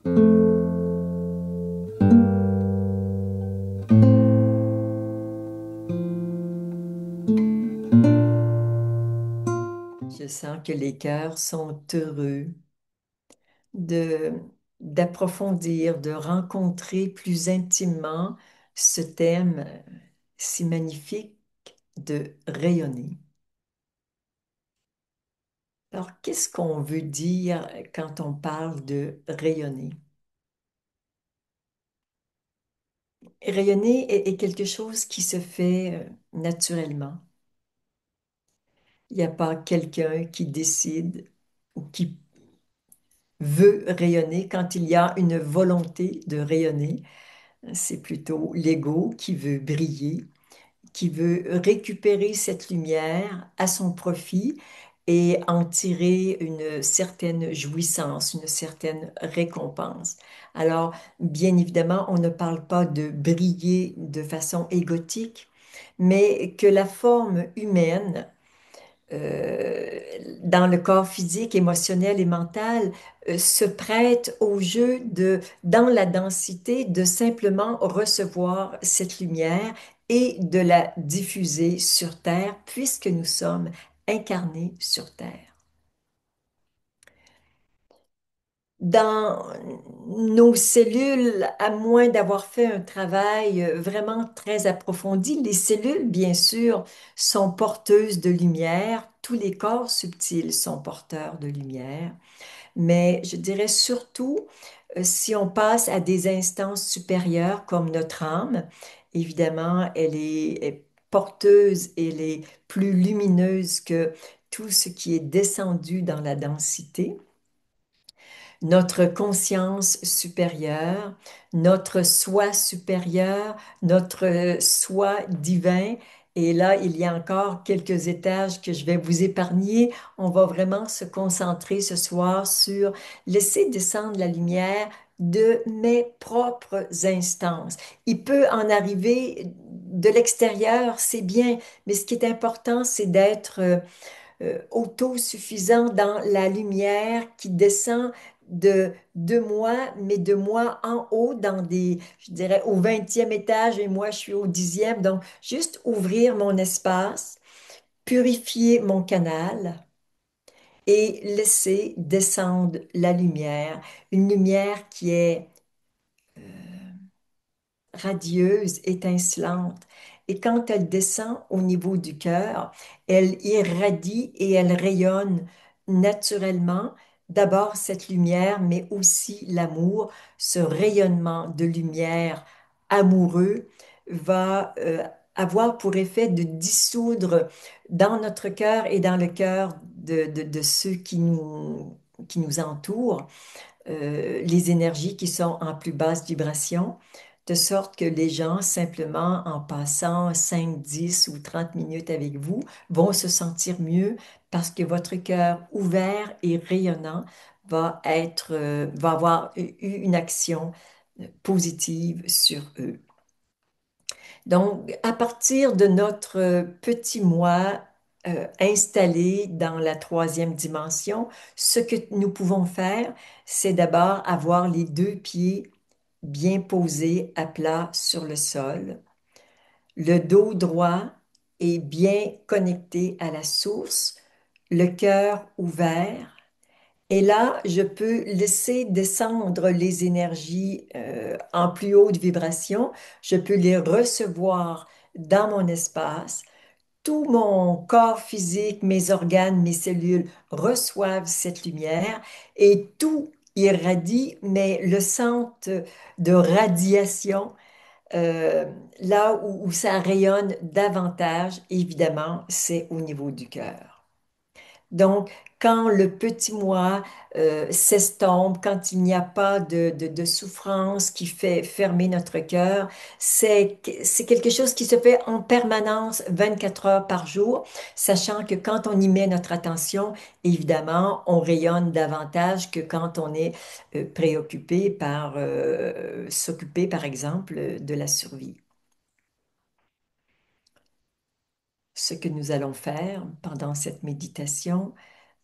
Je sens que les cœurs sont heureux de d'approfondir, de rencontrer plus intimement ce thème si magnifique de rayonner. Alors, qu'est-ce qu'on veut dire quand on parle de rayonner? Rayonner est quelque chose qui se fait naturellement. Il n'y a pas quelqu'un qui décide ou qui veut rayonner quand il y a une volonté de rayonner. C'est plutôt l'ego qui veut briller, qui veut récupérer cette lumière à son profit et en tirer une certaine jouissance, une certaine récompense. Alors, bien évidemment, on ne parle pas de briller de façon égotique, mais que la forme humaine euh, dans le corps physique, émotionnel et mental se prête au jeu dans la densité, de simplement recevoir cette lumière et de la diffuser sur Terre, puisque nous sommes incarnés sur Terre. Dans nos cellules, à moins d'avoir fait un travail vraiment très approfondi, les cellules, bien sûr, sont porteuses de lumière. Tous les corps subtils sont porteurs de lumière. Mais je dirais surtout, si on passe à des instances supérieures comme notre âme, évidemment, est porteuse, elle est plus lumineuse que tout ce qui est descendu dans la densité. Notre conscience supérieure, notre soi supérieur, notre soi divin. Et là, il y a encore quelques étages que je vais vous épargner. On va vraiment se concentrer ce soir sur laisser descendre la lumière de mes propres instances. Il peut en arriver de l'extérieur, c'est bien, mais ce qui est important, c'est d'être autosuffisant dans la lumière qui descend de moi, mais de moi en haut, dans des, je dirais, au 20e étage et moi, je suis au 10e. Donc, juste ouvrir mon espace, purifier mon canal et laisser descendre la lumière, une lumière qui est radieuse, étincelante. Et quand elle descend au niveau du cœur, elle irradie et elle rayonne naturellement. D'abord cette lumière, mais aussi l'amour. Ce rayonnement de lumière amoureux va avoir pour effet de dissoudre dans notre cœur et dans le cœur de ceux qui nous entourent les énergies qui sont en plus basse vibration, de sorte que les gens, simplement en passant 5, 10 ou 30 minutes avec vous, vont se sentir mieux parce que votre cœur ouvert et rayonnant va avoir eu une action positive sur eux. Donc, à partir de notre petit moi installé dans la troisième dimension, ce que nous pouvons faire, c'est d'abord avoir les deux pieds bien posés à plat sur le sol, le dos droit et bien connecté à la source, le cœur ouvert. Et là, je peux laisser descendre les énergies en plus haute vibration. Je peux les recevoir dans mon espace. Tout mon corps physique, mes organes, mes cellules reçoivent cette lumière et tout irradie, mais le centre de radiation, euh, là où ça rayonne davantage, évidemment, c'est au niveau du cœur. Donc, quand le petit moi s'estompe, quand il n'y a pas de souffrance qui fait fermer notre cœur, c'est quelque chose qui se fait en permanence 24 heures par jour, sachant que quand on y met notre attention, évidemment, on rayonne davantage que quand on est préoccupé par s'occuper, par exemple, de la survie. Ce que nous allons faire pendant cette méditation,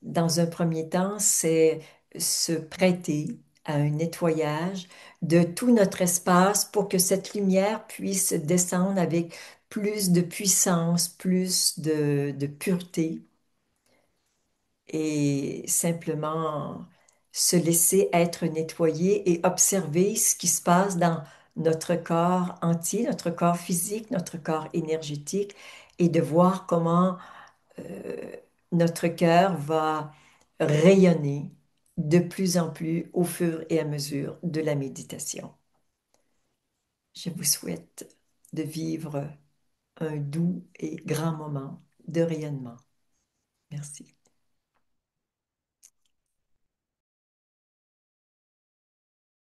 dans un premier temps, c'est se prêter à un nettoyage de tout notre espace pour que cette lumière puisse descendre avec plus de puissance, plus de pureté et simplement se laisser être nettoyé et observer ce qui se passe dans notre corps entier, notre corps physique, notre corps énergétique et de voir comment euh, notre cœur va rayonner de plus en plus au fur et à mesure de la méditation. Je vous souhaite de vivre un doux et grand moment de rayonnement. Merci.